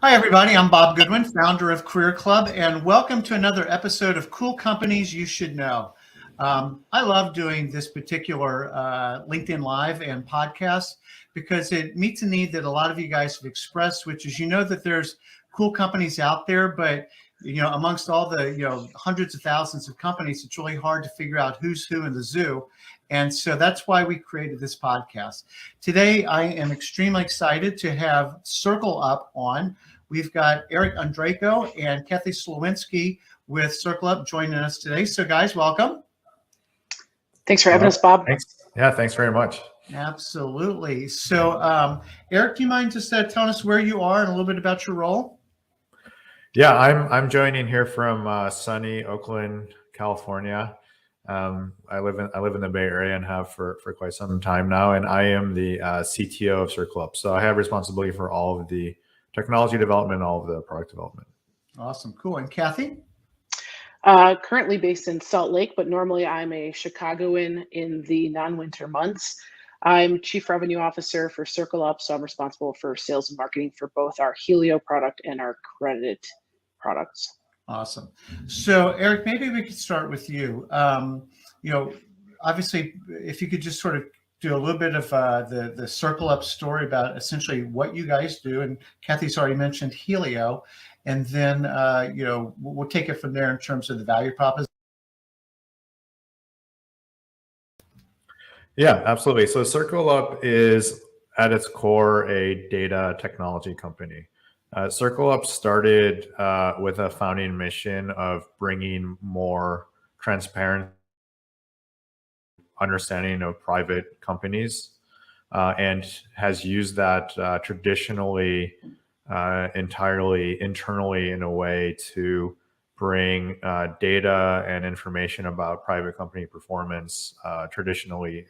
Hi, everybody. I'm Bob Goodwin, founder of Career Club, and welcome to another episode of Cool Companies You Should Know. I love doing this particular LinkedIn Live and podcast because it meets a need that a lot of you guys have expressed, which is that there's cool companies out there, but amongst all the hundreds of thousands of companies, it's really hard to figure out who's who in the zoo. And so that's why we created this podcast. Today, I am extremely excited to have CircleUp on. We've got Erik Andresjko and Kathy Slowinski with CircleUp joining us today. So guys, welcome. Thanks for having us, Bob. Thanks. Yeah, thanks very much. Absolutely. So Erik, do you mind just telling us where you are and a little bit about your role? Yeah, I'm joining here from sunny Oakland, California. I live in the Bay Area and have for quite some time now, and I am the CTO of CircleUp. So I have responsibility for all of the technology development, all of the product development. Awesome, cool. And Kathy? Currently based in Salt Lake, but normally I'm a Chicagoan in the non-winter months. I'm Chief Revenue Officer for CircleUp, so I'm responsible for sales and marketing for both our Helio product and our credit products. Awesome. So Erik, maybe we could start with you. Obviously, if you could just sort of do a little bit of the CircleUp story about essentially what you guys do. And Kathy's already mentioned Helio. And then, we'll take it from there in terms of the value proposition. Yeah, absolutely. So CircleUp is at its core a data technology company. CircleUp started with a founding mission of bringing more transparent understanding of private companies and has used that traditionally entirely internally in a way to bring data and information about private company performance, traditionally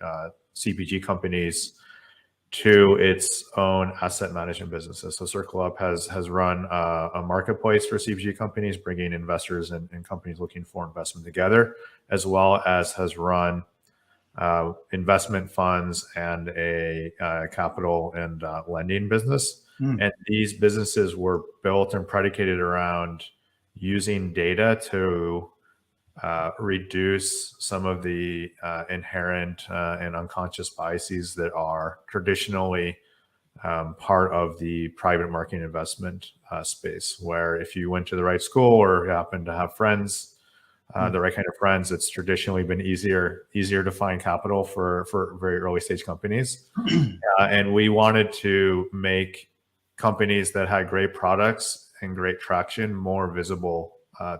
CPG companies, to its own asset management businesses. So CircleUp has run a marketplace for CPG companies, bringing investors and companies looking for investment together, as well as has run investment funds and a capital and lending business. And these businesses were built and predicated around using data to reduce some of the inherent and unconscious biases that are traditionally part of the private market investment space, where if you went to the right school or happen to have friends, the right kind of friends, it's traditionally been easier to find capital for very early stage companies. And we wanted to make companies that had great products and great traction more visible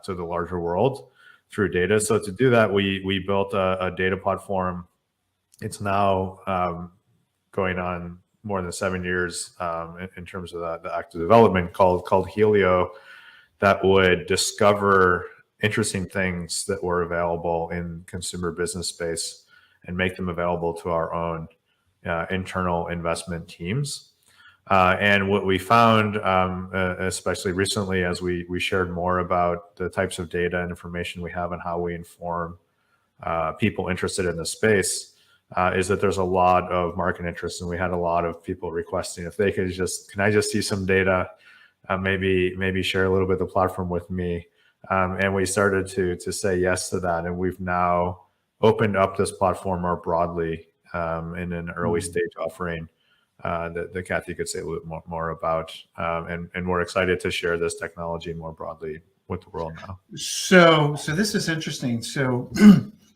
to the larger world through data. So to do that, we built a data platform. It's now going on more than 7 years in terms of the active development called Helio, that would discover interesting things that were available in consumer business space and make them available to our own internal investment teams. And what we found, especially recently, as we shared more about the types of data and information we have and how we inform people interested in the space, is that there's a lot of market interest. And we had a lot of people requesting if they could can I just see some data, maybe share a little bit of the platform with me. And we started to say yes to that. And we've now opened up this platform more broadly in an early stage offering that Kathy could say a little bit more about. And we're excited to share this technology more broadly with the world now. So this is interesting. So,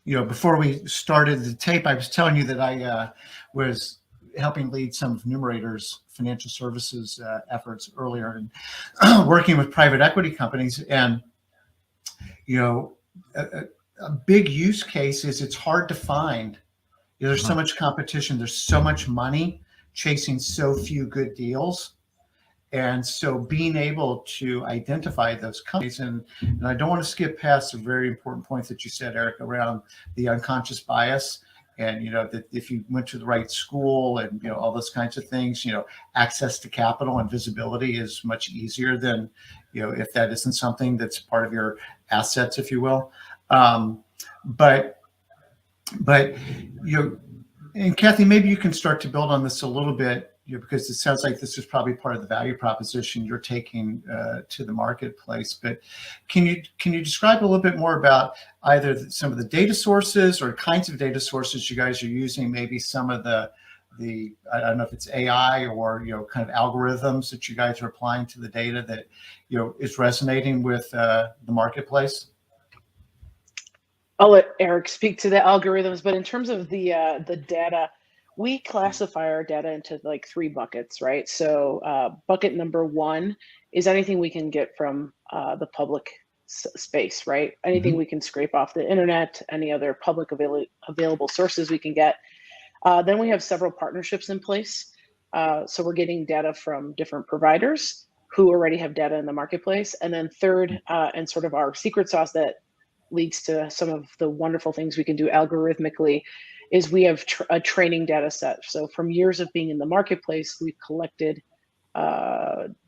before we started the tape, I was telling you that I was helping lead some of Numerator's financial services efforts earlier and working with private equity companies. And, a big use case is it's hard to find. There's so much competition. There's so much money chasing so few good deals. And so being able to identify those companies, and I don't want to skip past a very important point that you said, Erik, around the unconscious bias. And, that if you went to the right school and, all those kinds of things, access to capital and visibility is much easier than, if that isn't something that's part of your assets, if you will. But and Kathy, maybe you can start to build on this a little bit. because it sounds like this is probably part of the value proposition you're taking to the marketplace. But can you describe a little bit more about either some of the data sources or kinds of data sources you guys are using? Maybe some of the I don't know if it's AI or kind of algorithms that you guys are applying to the data that is resonating with the marketplace. I'll let Erik speak to the algorithms, but in terms of the data, we classify our data into like 3 buckets, right? So bucket number 1 is anything we can get from the public space, right? Anything we can scrape off the internet, any other public available sources we can get. Then we have several partnerships in place. So we're getting data from different providers who already have data in the marketplace. And then third, and sort of our secret sauce that leads to some of the wonderful things we can do algorithmically, is we have a training data set. So from years of being in the marketplace, we've collected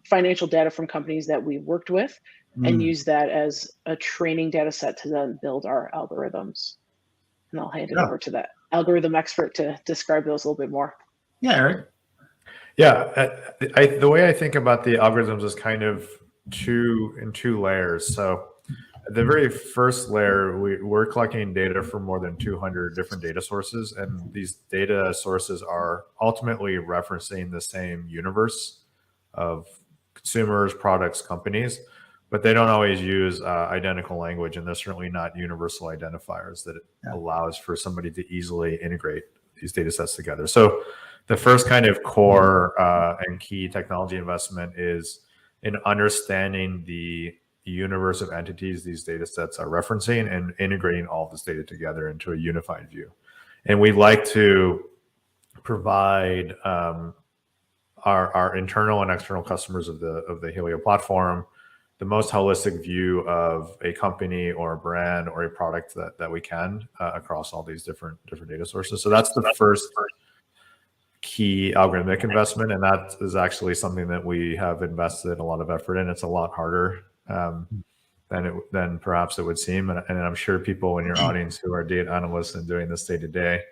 financial data from companies that we've worked with and use that as a training data set to then build our algorithms. And I'll hand it over to that algorithm expert to describe those a little bit more. Yeah, Erik. Yeah, the way I think about the algorithms is kind of in two layers. So at the very first layer, we're collecting data from more than 200 different data sources, and these data sources are ultimately referencing the same universe of consumers, products, companies, but they don't always use identical language, and they're certainly not universal identifiers that allows for somebody to easily integrate these data sets together. So the first kind of core and key technology investment is in understanding the universe of entities these data sets are referencing and integrating all this data together into a unified view. And we like to provide our internal and external customers of the Helio platform the most holistic view of a company or a brand or a product that we can across all these different data sources. So that's the first key algorithmic investment, and that is actually something that we have invested a lot of effort in. It's a lot harder than perhaps it would seem, and I'm sure people in your audience who are data analysts and doing this day to day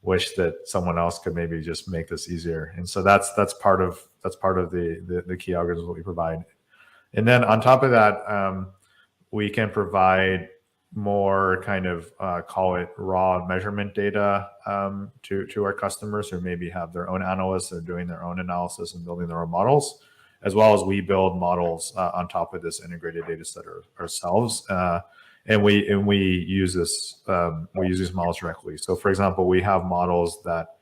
wish that someone else could maybe just make this easier. And so that's part of the key algorithms that we provide. And then on top of that, we can provide more kind of call it raw measurement data to our customers who maybe have their own analysts or doing their own analysis and building their own models, as well as we build models on top of this integrated data set ourselves. And we use this these models directly. So for example, we have models that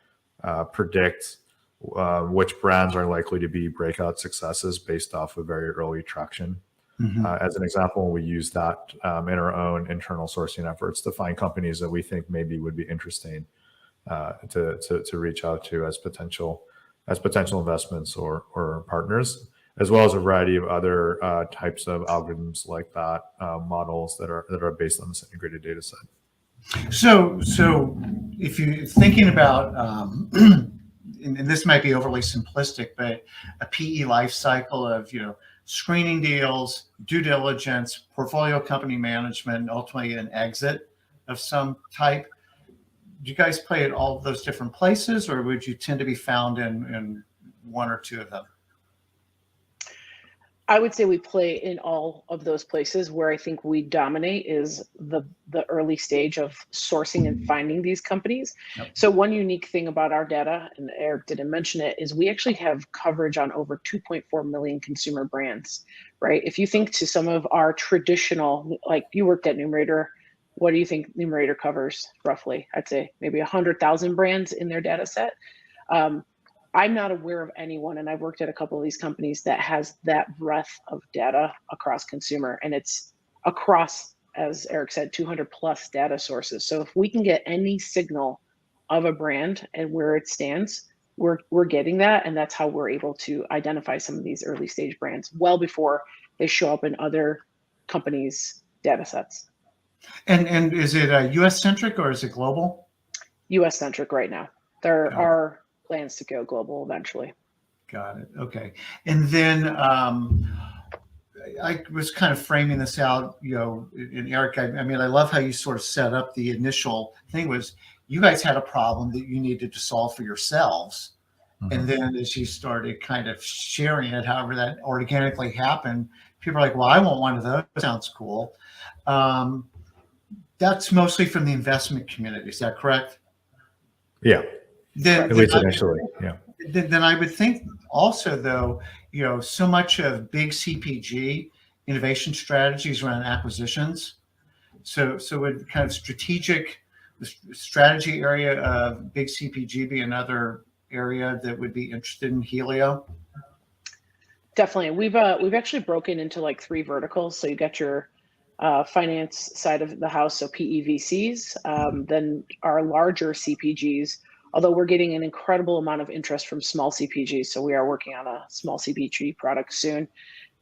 predict which brands are likely to be breakout successes based off of very early traction. As an example, we use that in our own internal sourcing efforts to find companies that we think maybe would be interesting to reach out to as potential investments or partners, as well as a variety of other types of algorithms like that, models that are based on this integrated data set. So if you're thinking about and this might be overly simplistic, but a PE life cycle of screening deals, due diligence, portfolio company management, and ultimately an exit of some type. Do you guys play at all of those different places, or would you tend to be found in one or two of them? I would say we play in all of those places. Where I think we dominate is the early stage of sourcing and finding these companies. Yep. So one unique thing about our data, and Erik didn't mention it, is we actually have coverage on over 2.4 million consumer brands, right? If you think to some of our traditional, like you worked at Numerator, what do you think Numerator covers roughly? I'd say maybe 100,000 brands in their data set. I'm not aware of anyone, and I've worked at a couple of these companies that has that breadth of data across consumer, and it's across, as Erik said, 200 plus data sources. So if we can get any signal of a brand and where it stands, we're getting that, and that's how we're able to identify some of these early stage brands well before they show up in other companies' data sets. And is it U.S. centric or is it global? U.S. centric right now. There are plans to go global eventually. Got it. Okay. And then I was kind of framing this out, and Erik, I mean, I love how you sort of set up the initial thing was you guys had a problem that you needed to solve for yourselves. And then as you started kind of sharing it, however that organically happened, people are like, well, I want one of those. Sounds cool. That's mostly from the investment community. Is that correct? Yeah. Then, At least initially. Yeah. Then I would think also, though, so much of big CPG innovation strategies around acquisitions. So would kind of strategy area of big CPG be another area that would be interested in Helio? Definitely. We've actually broken into like 3 verticals. So you got your finance side of the house, so PEVCs, then our larger CPGs, although we're getting an incredible amount of interest from small CPGs. So we are working on a small CPG product soon.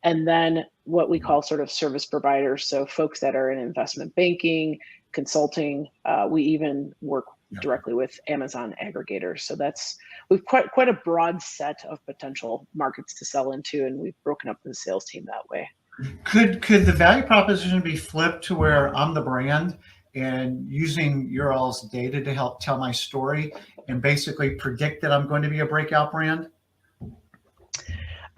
And then what we call sort of service providers. So folks that are in investment banking, consulting, we even work directly with Amazon aggregators. So we've quite a broad set of potential markets to sell into, and we've broken up the sales team that way. Could the value proposition be flipped to where I'm the brand and using your all's data to help tell my story and basically predict that I'm going to be a breakout brand?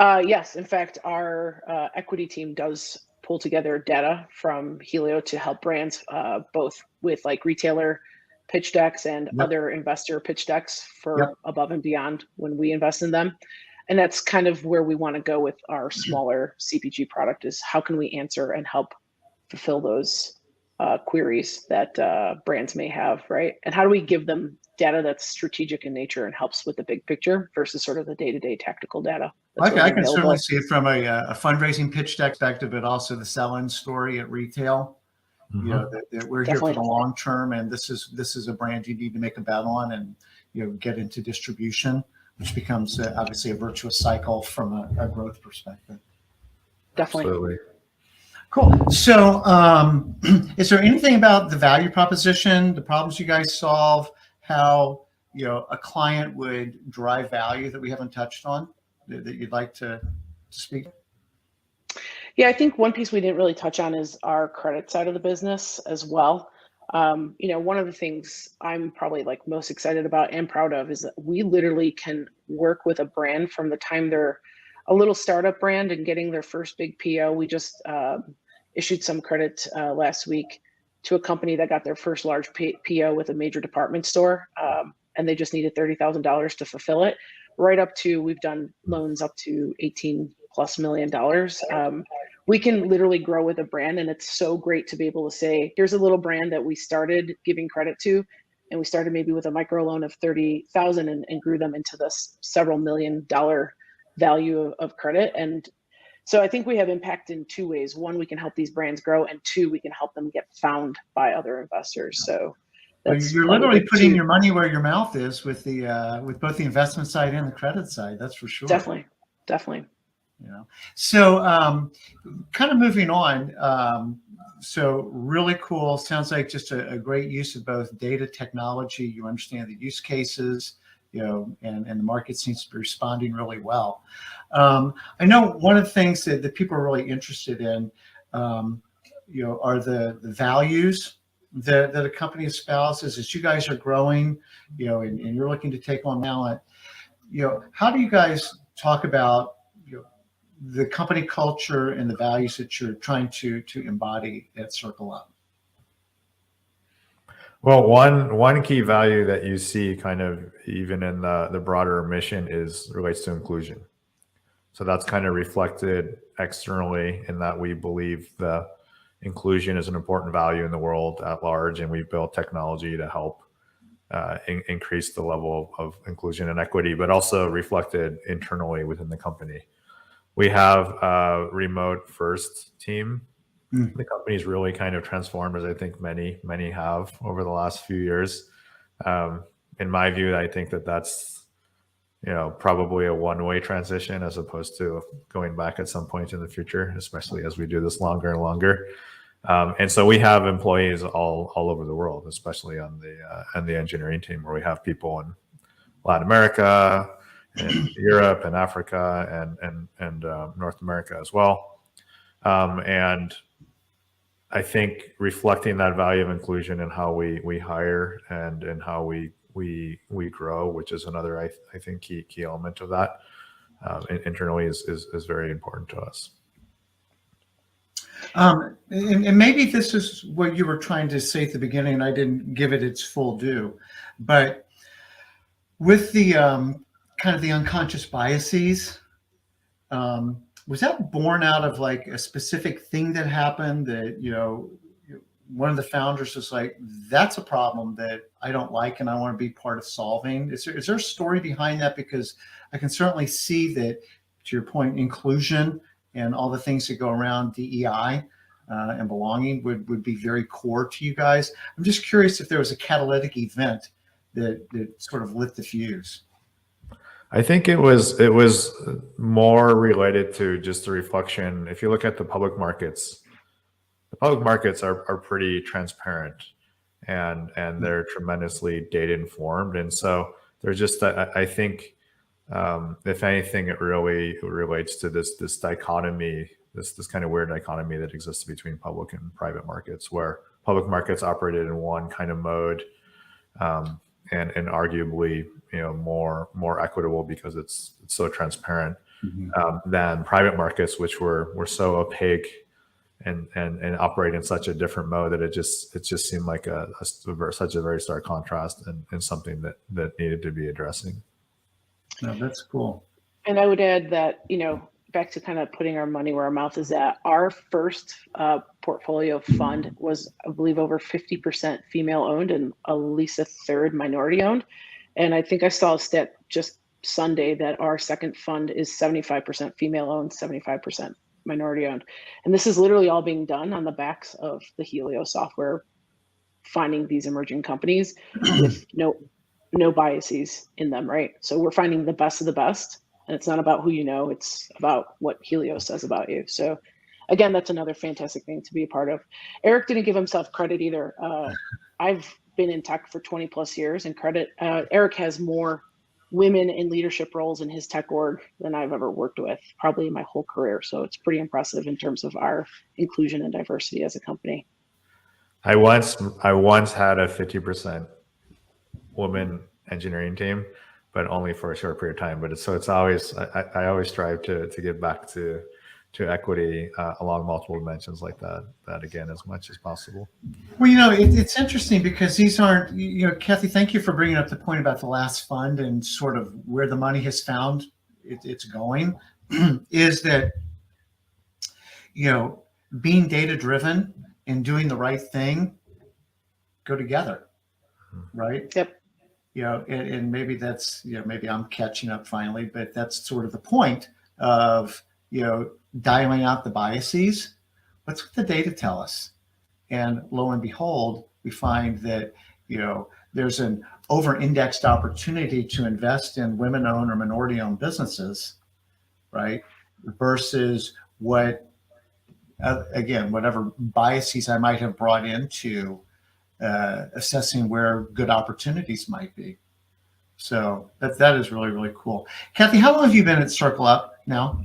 Yes, in fact, our equity team does pull together data from Helio to help brands, both with like retailer pitch decks and other investor pitch decks for above and beyond when we invest in them. And that's kind of where we want to go with our smaller CPG product, is how can we answer and help fulfill those queries that brands may have, right? And how do we give them data that's strategic in nature and helps with the big picture versus sort of the day-to-day tactical data? Okay, I can certainly see it from a fundraising pitch deck perspective, but also the sell-in story at retail. That we're here for the long term, and this is a brand you need to make a bet on, and get into distribution, which becomes obviously a virtuous cycle from a growth perspective. Definitely. Absolutely. Cool. So, is there anything about the value proposition, the problems you guys solve, how a client would drive value that we haven't touched on that you'd like to speak? Yeah, I think one piece we didn't really touch on is our credit side of the business as well. One of the things I'm probably like most excited about and proud of is that we literally can work with a brand from the time they're a little startup brand and getting their first big PO. We just issued some credit last week to a company that got their first large PO with a major department store, and they just needed $30,000 to fulfill it. Right up to, we've done loans up to $18+ million. We can literally grow with a brand, and it's so great to be able to say, here's a little brand that we started giving credit to, and we started maybe with a micro loan of $30,000 and grew them into this several $1 million value of credit. And so I think we have impact in 2 ways. One, we can help these brands grow, and 2, we can help them get found by other investors. So you're literally putting your money where your mouth is with with both the investment side and the credit side. That's for sure. Definitely. So kind of moving on. So really cool. Sounds like just a great use of both data technology. You understand the use cases, and the market seems to be responding really well. I know one of the things that people are really interested in, are the values that a company espouses. As you guys are growing, and you're looking to take on talent, how do you guys talk about the company culture and the values that you're trying to embody at CircleUp? Well, one key value that you see kind of even in the broader mission relates to inclusion. So that's kind of reflected externally in that we believe the inclusion is an important value in the world at large, and we've built technology to help increase the level of inclusion and equity, but also reflected internally within the company. We have a remote first team. The company's really kind of transformed, as I think many have over the last few years. In my view, I think that's probably a one-way transition as opposed to going back at some point in the future, especially as we do this longer and longer. And so we have employees all over the world, especially on the engineering team, where we have people in Latin America, and Europe, and Africa, and North America as well. And I think reflecting that value of inclusion and how we hire and how we grow, which is another I think key element of that. Internally is very important to us. And maybe this is what you were trying to say at the beginning, and I didn't give it its full due, but with the kind of the unconscious biases, was that born out of like a specific thing that happened that, one of the founders was like, that's a problem that I don't like and I want to be part of solving? Is there a story behind that? Because I can certainly see that, to your point, inclusion and all the things that go around DEI and belonging would be very core to you guys. I'm just curious if there was a catalytic event that sort of lit the fuse. I think it was more related to just the reflection. If you look at the public markets are pretty transparent and they're tremendously data informed. And so there's just, I think, if anything, it really relates to this dichotomy, this kind of weird dichotomy that exists between public and private markets, where public markets operated in one kind of mode, and arguably, more equitable because it's so transparent, than private markets, which were so opaque and operate in such a different mode that it just seemed like such a very stark contrast and something that needed to be addressing. No, that's cool. And I would add that, back to kind of putting our money where our mouth is at, our first portfolio fund was, I believe, over 50% female owned and at least a third minority owned. And I think I saw a stat just Sunday that our second fund is 75% female owned, 75% minority owned. And this is literally all being done on the backs of the Helio software, finding these emerging companies with no biases in them, right? So we're finding the best of the best, and it's not about who you know, it's about what Helio says about you. So again, that's another fantastic thing to be a part of. Erik didn't give himself credit either. I've been in tech for 20 plus years, and Erik has more women in leadership roles in his tech org than I've ever worked with, probably in my whole career. So it's pretty impressive in terms of our inclusion and diversity as a company. I once had a 50% woman engineering team, but only for a short period of time. But it's always, I always strive to get back to equity along multiple dimensions like that again, as much as possible. Well, it's interesting because these aren't, Kathy, thank you for bringing up the point about the last fund and sort of where the money has found it's going, is that, being data driven and doing the right thing go together, right? Yep. And maybe that's, maybe I'm catching up finally, but that's sort of the point of, dialing out the biases. What's what the data tell us? And lo and behold, we find that, there's an over-indexed opportunity to invest in women-owned or minority-owned businesses, right? Versus what, again, whatever biases I might have brought into assessing where good opportunities might be. So that is really, really cool. Kathy, how long have you been at CircleUp now?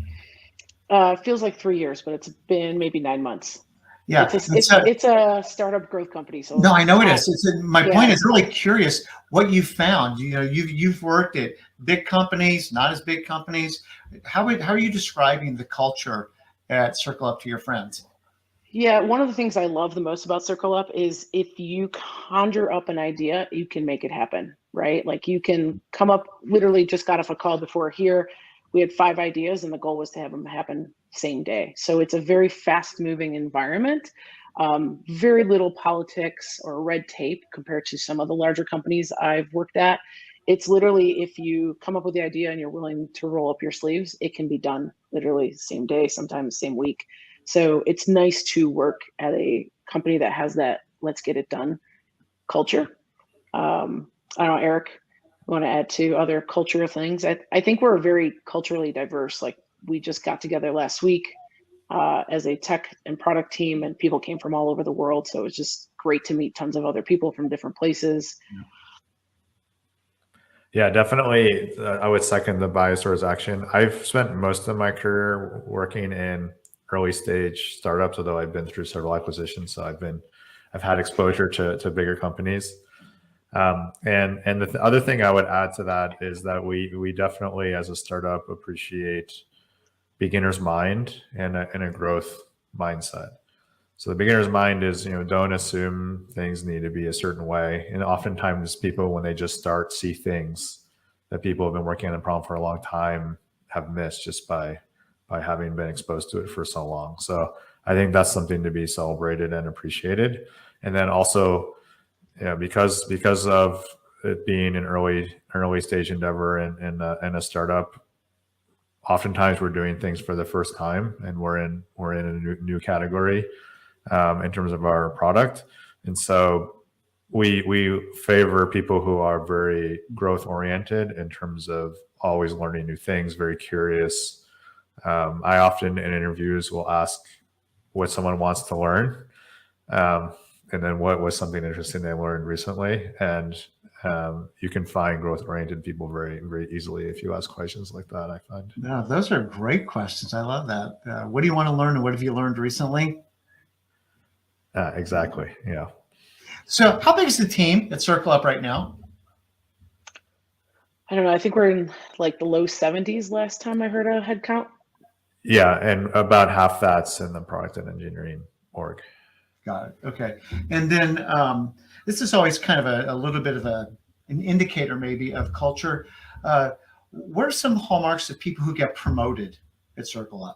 It feels like 3 years, but it's been maybe 9 months. Yeah, it's a startup growth company. So no, I know it is. My point is really curious what you found. You've worked at big companies, not as big companies. How are you describing the culture at CircleUp to your friends? Yeah, one of the things I love the most about CircleUp is if you conjure up an idea, you can make it happen, right? Like you can come up, literally just got off a call before here. We had 5 ideas and the goal was to have them happen same day. So it's a very fast moving environment, very little politics or red tape compared to some of the larger companies I've worked at. It's literally, if you come up with the idea and you're willing to roll up your sleeves, it can be done literally same day, sometimes same week. So it's nice to work at a company that has that let's get it done culture. I don't know, Erik, want to add to other cultural things? I think we're very culturally diverse. Like we just got together last week as a tech and product team, and people came from all over the world. So it was just great to meet tons of other people from different places. Yeah, definitely. I would second the bias towards action. I've spent most of my career working in early stage startups, although I've been through several acquisitions. So I've had exposure to bigger companies. And the other thing I would add to that is that we definitely, as a startup, appreciate beginner's mind and a growth mindset. So the beginner's mind is, don't assume things need to be a certain way. And oftentimes people, when they just start, see things that people have been working on a problem for a long time have missed just by having been exposed to it for so long. So I think that's something to be celebrated and appreciated. And then also, because of it being an early stage endeavor and a startup, oftentimes we're doing things for the first time, and we're in a new category in terms of our product. And so we favor people who are very growth oriented in terms of always learning new things, very curious. I often in interviews will ask what someone wants to learn, and then what was something interesting they learned recently. And you can find growth oriented people very, very easily if you ask questions like that, I find. No, those are great questions. I love that. What do you want to learn, and what have you learned recently? Exactly. Yeah. So how big is the team at CircleUp right now? I don't know. I think we're in like the low 70s last time I heard a head count. Yeah, and about half that's in the product and engineering org. Got it. Okay. And then this is always kind of a little bit of an indicator maybe of culture. What are some hallmarks of people who get promoted at CircleUp?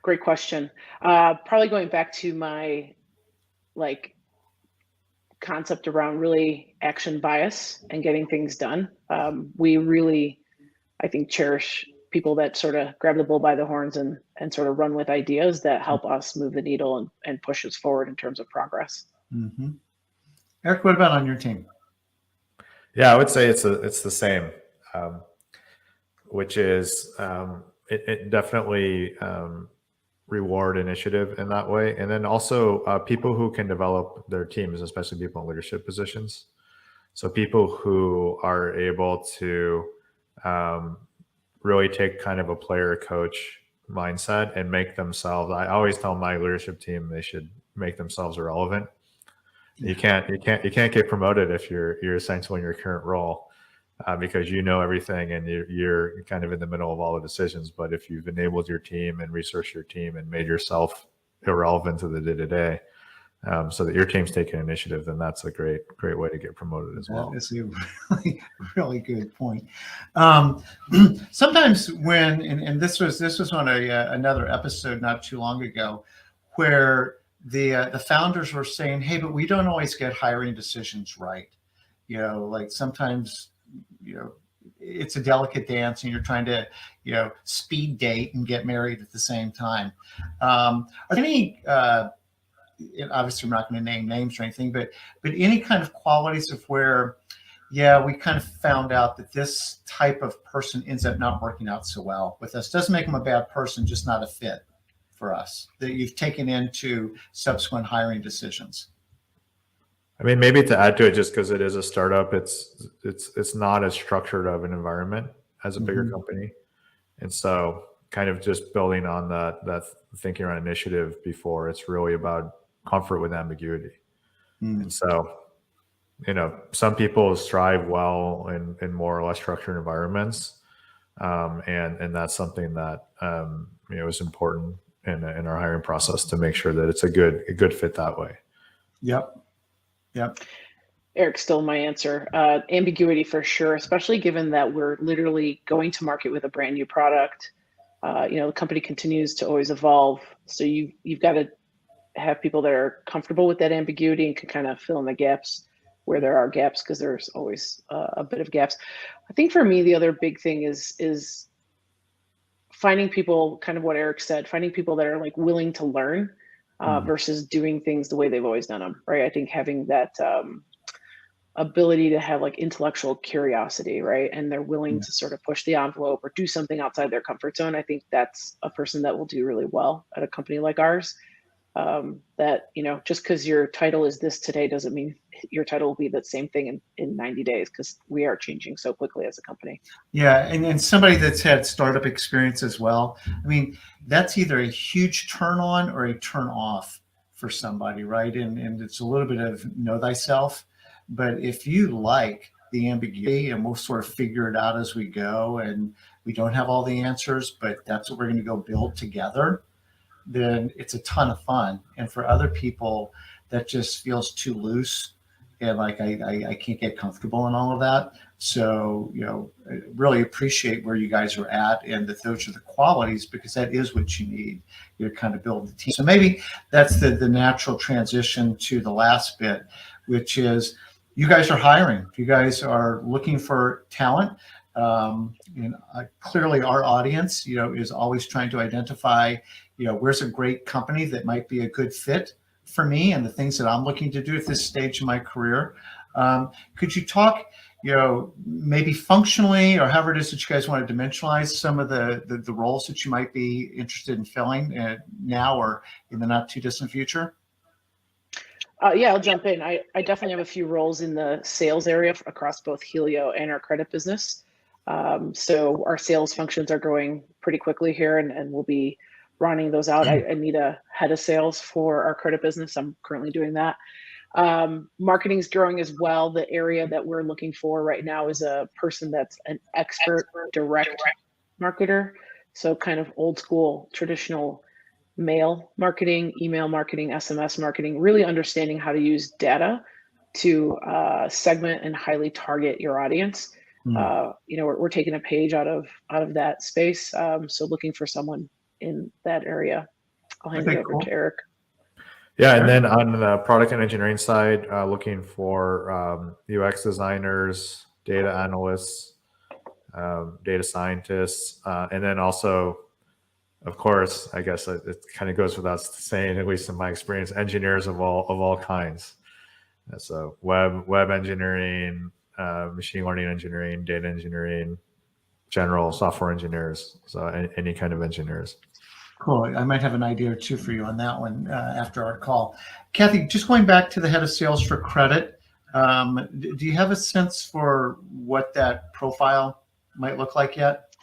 Great question. Probably going back to my concept around really action bias and getting things done. We really, I think, cherish people that sort of grab the bull by the horns and sort of run with ideas that help us move the needle and push us forward in terms of progress. Mm-hmm. Erik, what about on your team? Yeah, I would say it's the same, which is it definitely reward initiative in that way. And then also people who can develop their teams, especially people in leadership positions. So people who are able to really take kind of a player coach mindset and make themselves, I always tell my leadership team they should make themselves irrelevant. You can't get promoted if you're essentially in your current role. Because you know everything and you're kind of in the middle of all the decisions. But if you've enabled your team and researched your team and made yourself irrelevant to the day-to-day, so that your team's taking initiative, then that's a great way to get promoted as well. That's a really, really good point. Sometimes when, and this was on another episode not too long ago, where the founders were saying, hey, but we don't always get hiring decisions right. Like sometimes, it's a delicate dance and you're trying to, speed date and get married at the same time. Are there any, obviously I'm not going to name names or anything, but any kind of qualities of where, we kind of found out that this type of person ends up not working out so well with us. Doesn't make them a bad person, just not a fit for us, that you've taken into subsequent hiring decisions? I mean, maybe to add to it, just because it is a startup, it's not as structured of an environment as a bigger company, and so kind of just building on that thinking around initiative before, it's really about comfort with ambiguity. And so, some people strive well in more or less structured environments, and that's something that is important in our hiring process to make sure that it's a good fit that way. Yep. Erik stole my answer. Ambiguity for sure, especially given that we're literally going to market with a brand new product. The company continues to always evolve. So you've got to have people that are comfortable with that ambiguity and can kind of fill in the gaps where there are gaps, because there's always a bit of gaps. I think for me, the other big thing is finding people, kind of what Erik said, finding people that are willing to learn versus doing things the way they've always done them, right? I think having that ability to have intellectual curiosity, right? And they're willing to sort of push the envelope or do something outside their comfort zone. I think that's a person that will do really well at a company like ours. That, just because your title is this today doesn't mean your title will be the same thing in 90 days, because we are changing so quickly as a company. Yeah. And somebody that's had startup experience as well. I mean, that's either a huge turn on or a turn off for somebody, right? And it's a little bit of know thyself. But if you like the ambiguity, and we'll sort of figure it out as we go, and we don't have all the answers, but that's what we're going to go build together, then it's a ton of fun. And for other people, that just feels too loose, and like I can't get comfortable in all of that. So, I really appreciate where you guys are at, and that those are the qualities, because that is what you need. You're kind of building the team. So maybe that's the natural transition to the last bit, which is you guys are hiring. You guys are looking for talent. And clearly our audience, is always trying to identify, where's a great company that might be a good fit for me and the things that I'm looking to do at this stage in my career. Could you talk, maybe functionally, or however it is that you guys want to dimensionalize some of the roles that you might be interested in filling now or in the not too distant future? Yeah, I'll jump in. I definitely have a few roles in the sales area across both Helio and our credit business. So our sales functions are growing pretty quickly here, and we'll be rounding those out. I need a head of sales for our credit business. I'm currently doing that. Marketing is growing as well. The area that we're looking for right now is a person that's an expert direct marketer. So kind of old school, traditional mail marketing, email marketing, SMS marketing, really understanding how to use data to segment and highly target your audience. We're taking a page out of that space. So looking for someone in that area. I'll hand it over to Erik. Yeah, and then on the product and engineering side, looking for UX designers, data analysts, data scientists, and then also, of course, I guess it kind of goes without saying, at least in my experience, engineers of all kinds. So web engineering, machine learning engineering, data engineering, general software engineers. So any kind of engineers. Cool. I might have an idea or two for you on that one after our call. Kathy, just going back to the head of sales for credit, do you have a sense for what that profile might look like yet?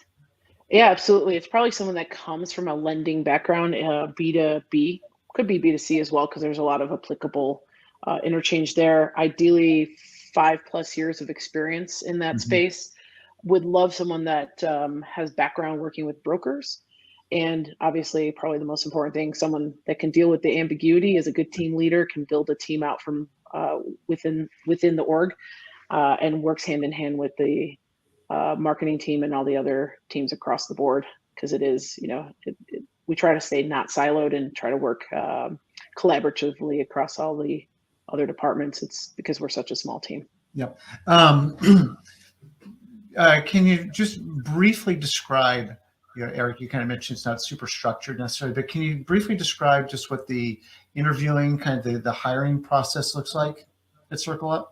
Yeah, absolutely. It's probably someone that comes from a lending background, B2B, could be B2C as well, because there's a lot of applicable interchange there. Ideally, 5+ years of experience in that space. Would love someone that has background working with brokers. And obviously, probably the most important thing, someone that can deal with the ambiguity, is a good team leader, can build a team out from within the org, and works hand in hand with the marketing team and all the other teams across the board. Because it is, we try to stay not siloed and try to work collaboratively across all the other departments. It's because we're such a small team. Yep. Can you just briefly describe, Erik, you kind of mentioned it's not super structured necessarily, but can you briefly describe just what the interviewing, kind of the hiring process looks like at CircleUp?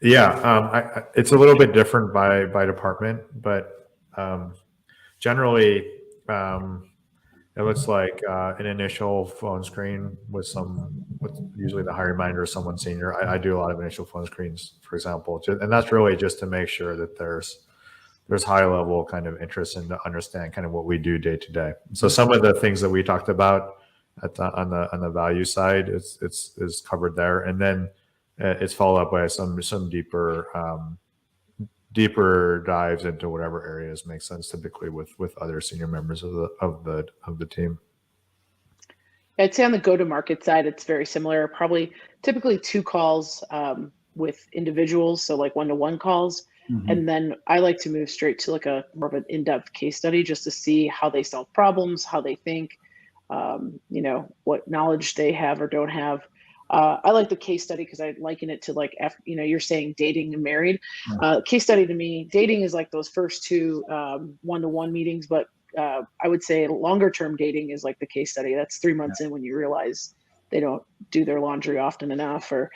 Yeah, it's a little bit different by department, but generally it looks like an initial phone screen with usually the hiring manager or someone senior. I do a lot of initial phone screens, for example, and that's really just to make sure that there's high level kind of interest and to understand kind of what we do day to day. So some of the things that we talked about on the value side is covered there, and then it's followed up by some deeper dives into whatever areas make sense, typically with other senior members of the team. I'd say on the go-to-market side, it's very similar. Typically 2 calls with individuals, so like 1-to-1 calls. And then I like to move straight to like a more of an in-depth case study, just to see how they solve problems, how they think, what knowledge they have or don't have. I like the case study because I liken it to like, you're saying dating and married. Case study to me, dating is like those first 2 1-to-1 meetings, but I would say longer term dating is like the case study. That's 3 months in, when you realize they don't do their laundry often enough, or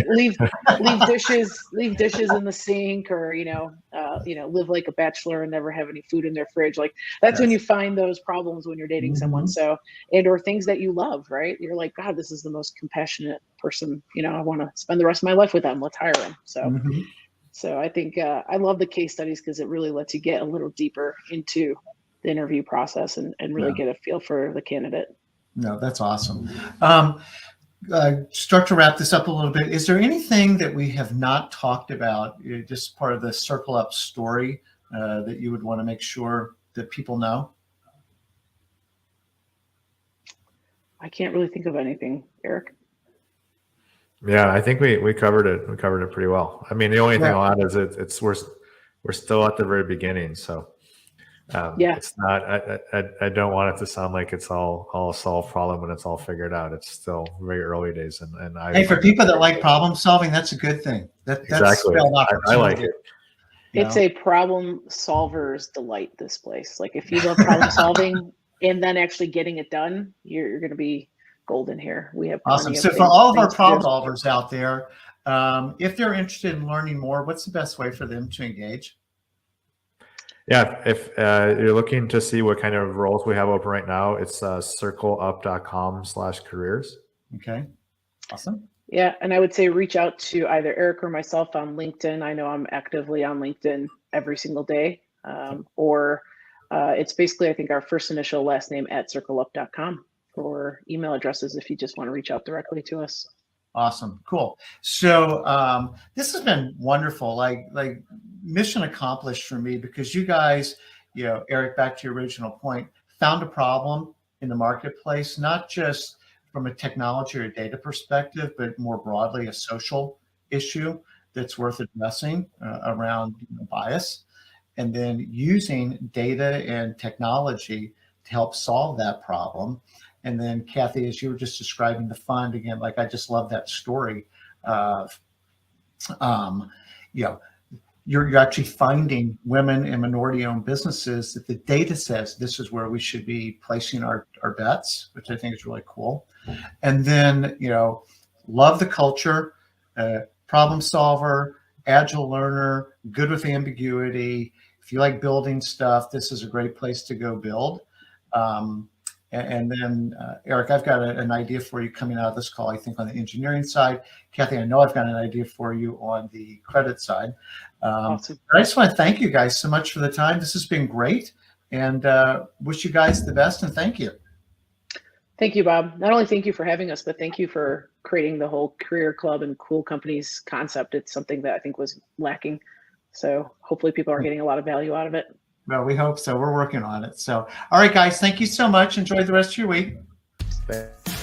leave dishes in the sink, or live like a bachelor and never have any food in their fridge. Like that's when you find those problems when you're dating someone. So, or things that you love, right? You're like, God, this is the most compassionate person. I want to spend the rest of my life with them. Let's hire them. So I think I love the case studies because it really lets you get a little deeper into the interview process and really get a feel for the candidate. No, that's awesome. Start to wrap this up a little bit. Is there anything that we have not talked about, just part of the CircleUp story, that you would want to make sure that people know? I can't really think of anything, Erik. Yeah, I think we covered it. We covered it pretty well. I mean, the only thing I'll add is it's we're still at the very beginning, so it's not. I don't want it to sound like it's all a solved problem when it's all figured out. It's still very early days, and hey, for people that like problem solving, that's a good thing. That's exactly. I like it. It's a problem solver's delight. This place, like if you love problem solving and then actually getting it done, you're going to be golden here. We have awesome. So for all of our problem solvers out there, if they're interested in learning more, what's the best way for them to engage? Yeah, if you're looking to see what kind of roles we have open right now, it's circleup.com/careers. Okay, awesome. Yeah, and I would say reach out to either Erik or myself on LinkedIn. I know I'm actively on LinkedIn every single day, or it's basically, I think, our first initial last name at circleup.com for email addresses if you just want to reach out directly to us. Awesome, cool. So this has been wonderful, like mission accomplished for me, because you guys, Erik, back to your original point, found a problem in the marketplace, not just from a technology or data perspective, but more broadly a social issue that's worth addressing around bias, and then using data and technology to help solve that problem. And then Kathy, as you were just describing the fund again, like I just love that story of, you're actually finding women and minority-owned businesses that the data says this is where we should be placing our bets, which I think is really cool. And then, love the culture, problem solver, agile learner, good with ambiguity. If you like building stuff, this is a great place to go build. And then, Erik, I've got an idea for you coming out of this call, I think, on the engineering side. Kathy, I know I've got an idea for you on the credit side. Awesome. I just want to thank you guys so much for the time. This has been great, and wish you guys the best, and thank you. Thank you, Bob. Not only thank you for having us, but thank you for creating the whole Career Club and Cool Companies concept. It's something that I think was lacking. So hopefully people are getting a lot of value out of it. Well, we hope so. We're working on it. So, all right, guys, thank you so much. Enjoy the rest of your week. Thanks.